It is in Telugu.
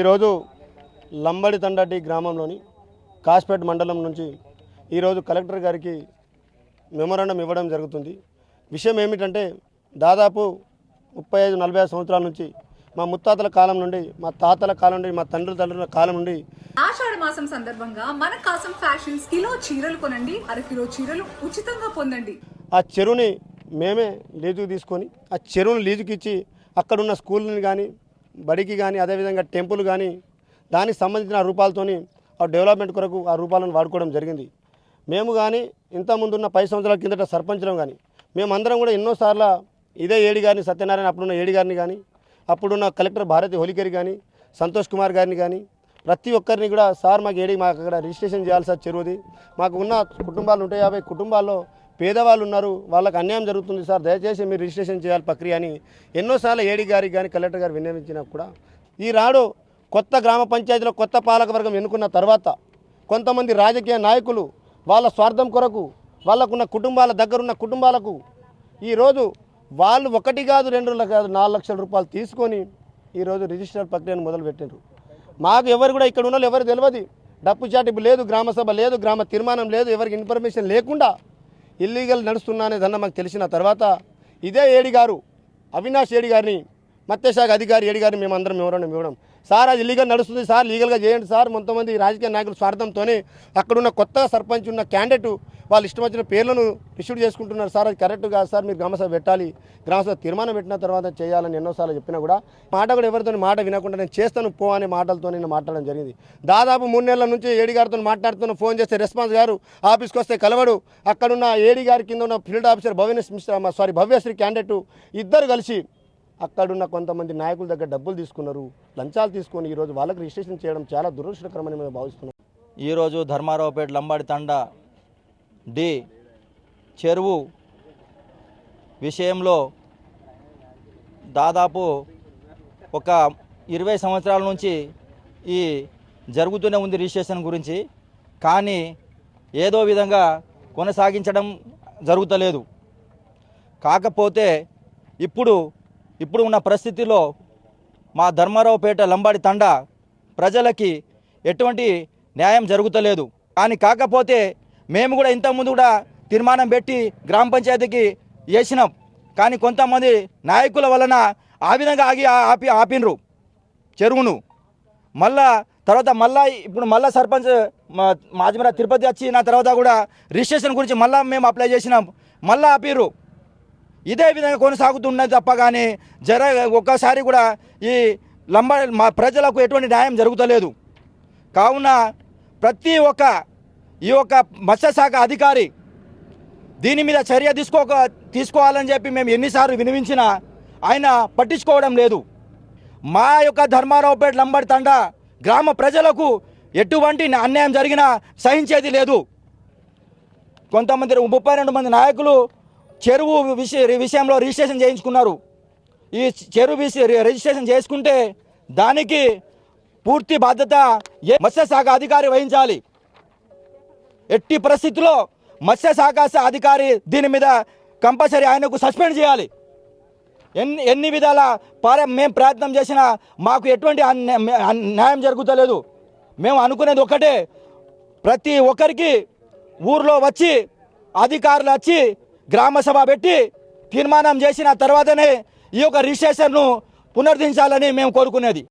ఈరోజు లంబడి తండాటి గ్రామంలోని కాస్పేట్ మండలం నుంచి ఈరోజు కలెక్టర్ గారికి మెమోరాండం ఇవ్వడం జరుగుతుంది. విషయం ఏమిటంటే దాదాపు 35-40 సంవత్సరాల నుంచి మా ముత్తాతల కాలం నుండి, మా తాతల కాలం నుండి, మా తండ్రుల కాలం నుండి ఆషాఢ మాసం సందర్భంగా మన కాసం ఫ్యాషన్స్ కిలో చీరలు కొనండి, అరకిలో చీరలు ఉచితంగా పొందండి. ఆ చెరువుని మేమే లీజుకు తీసుకొని ఆ చెరువుని లీజుకి ఇచ్చి అక్కడున్న స్కూల్ని కానీ, బడికి కానీ, అదేవిధంగా టెంపుల్ కానీ దానికి సంబంధించిన రూపాయలతోని ఆ డెవలప్మెంట్ కొరకు ఆ రూపాయలను వాడుకోవడం జరిగింది. మేము కానీ ఇంతకుముందున్న 10 సంవత్సరాల కిందట సర్పంచ్లం కానీ మేమందరం కూడా ఎన్నోసార్లు ఇదే ఏడి గారిని, సత్యనారాయణ అప్పుడున్న ఏడి గారిని కానీ, అప్పుడున్న కలెక్టర్ భారతి హోలికేరి కానీ, సంతోష్ కుమార్ గారిని కానీ ప్రతి ఒక్కరిని కూడా సార్ మాకు అక్కడ రిజిస్ట్రేషన్ చేయాలి సార్ చెరువుది, మాకు ఉన్న కుటుంబాలు 150 కుటుంబాల్లో పేదవాళ్ళు ఉన్నారు, వాళ్ళకి అన్యాయం జరుగుతుంది సార్, దయచేసి మీరు రిజిస్ట్రేషన్ చేయాలి ప్రక్రియ అని ఎన్నోసార్లు ఏడి గారికి కానీ కలెక్టర్ గారు విన్నవించినా కూడా ఈనాడు కొత్త గ్రామ పంచాయతీలో కొత్త పాలకవర్గం ఎన్నుకున్న తర్వాత కొంతమంది రాజకీయ నాయకులు వాళ్ళ స్వార్థం కొరకు వాళ్ళకున్న కుటుంబాల దగ్గరున్న కుటుంబాలకు ఈరోజు వాళ్ళు 1 కాదు 2 కాదు 4 లక్షల రూపాయలు తీసుకొని ఈరోజు రిజిస్టర్ ప్రక్రియను మొదలుపెట్టారు. మాకు ఎవరు కూడా ఇక్కడ ఉన్న వాళ్ళు ఎవరు తెలియదు, డప్పు చాటింపు లేదు, గ్రామ సభ లేదు, గ్రామ తీర్మానం లేదు, ఎవరికి ఇన్ఫర్మేషన్ లేకుండా ఇల్లీగల్ నడుస్తున్నా అనేదన్న మాకు తెలిసిన తర్వాత ఇదే ఏడి గారు అవినాష్ ఏడి గారిని, మత్స్యశాఖ అధికారి ఏడి గారిని మేమందరం ఇవ్వడం సార్ అది ఇల్లీగల్ నడుస్తుంది సార్, లీగల్గా చేయండి సార్. కొంతమంది రాజకీయ నాయకుల స్వార్థంతోనే అక్కడున్న కొత్త సర్పంచ్ ఉన్న క్యాండిడేట్ వాళ్ళు ఇష్టం వచ్చిన పేర్లను ఇష్యూ చేసుకుంటున్నారు సార్, అది కరెక్ట్ కాదు సార్, మీరు గ్రామసభ పెట్టాలి, గ్రామసభ తీర్మానం పెట్టిన తర్వాత చేయాలని ఎన్నోసార్లు చెప్పినా కూడా మాట కూడా ఎవరితో మాట వినకుండా నేను చేస్తాను పో అనే మాటలతో నేను మాట్లాడడం జరిగింది. దాదాపు 3 నెలల నుంచి ఏడి గారితో మాట్లాడుతున్న, ఫోన్ చేస్తే రెస్పాన్స్ గారు ఆఫీస్కి వస్తే కలవడు. అక్కడున్న ఏడి గారి కింద ఉన్న ఫీల్డ్ ఆఫీసర్ భవ్యశ్రీ క్యాండిడేట్ ఇద్దరు కలిసి అక్కడున్న కొంతమంది నాయకుల దగ్గర డబ్బులు తీసుకున్నారు, లంచాలు తీసుకొని ఈరోజు వాళ్ళకి రిజిస్ట్రేషన్ చేయడం చాలా దురదృష్టకరమని మేము భావిస్తున్నాం. ఈరోజు ధర్మారావుపేట లంబాడి తండా డి చెరువు విషయంలో దాదాపు ఒక 20 సంవత్సరాల నుంచి ఈ జరుగుతూనే ఉంది రిజిస్ట్రేషన్ గురించి, కానీ ఏదో విధంగా కొనసాగించడం జరుగుతలేదు. కాకపోతే ఇప్పుడు ఉన్న పరిస్థితిలో మా ధర్మారావుపేట లంబాడి తండా ప్రజలకి ఎటువంటి న్యాయం జరుగుతలేదు. కాకపోతే మేము కూడా ఇంతకుముందు కూడా తీర్మానం పెట్టి గ్రామ పంచాయతీకి వేసినాం, కానీ కొంతమంది నాయకుల వలన ఆ విధంగా ఆపినరు చెరువును. ఇప్పుడు మళ్ళా సర్పంచ్ మాజీ తిరుపతి వచ్చిన తర్వాత కూడా రిజిస్ట్రేషన్ గురించి మళ్ళీ మేము అప్లై చేసినాం, మళ్ళీ ఆపిర్రు. ఇదే విధంగా కొనసాగుతున్నది తప్ప కానీ ఒక్కసారి కూడా ఈ మా ప్రజలకు ఎటువంటి న్యాయం జరుగుతలేదు. కావున ప్రతి ఒక్క ఈ యొక్క మత్స్యశాఖ అధికారి దీని మీద చర్య తీసుకోవాలని చెప్పి మేము ఎన్నిసార్లు వినిపించినా ఆయన పట్టించుకోవడం లేదు. మా యొక్క ధర్మారావుపేట లంబాడి తండా గ్రామ ప్రజలకు ఎటువంటి అన్యాయం జరిగినా సహించేది లేదు. కొంతమంది 32 మంది నాయకులు చెరువు విషయంలో రిజిస్ట్రేషన్ చేయించుకున్నారు. ఈ చెరువు రిజిస్ట్రేషన్ చేసుకుంటే దానికి పూర్తి బాధ్యత మత్స్యశాఖ అధికారి వహించాలి. ఎట్టి పరిస్థితుల్లో మత్స్యశాఖ అధికారి దీని మీద కంపల్సరీ ఆయనకు సస్పెండ్ చేయాలి. ఎన్ని విధాల మేము ప్రయత్నం చేసినా మాకు ఎటువంటి న్యాయం జరుగుతలేదు. మేము అనుకునేది ఒకటే, ప్రతి ఒక్కరికి ఊర్లో వచ్చి అధికారులు వచ్చి గ్రామ సభ పెట్టి తీర్మానం చేసిన తర్వాతనే ఈ యొక్క రిజిస్ట్రేషన్ను పునరుద్ధరించాలని మేము కోరుకునేది.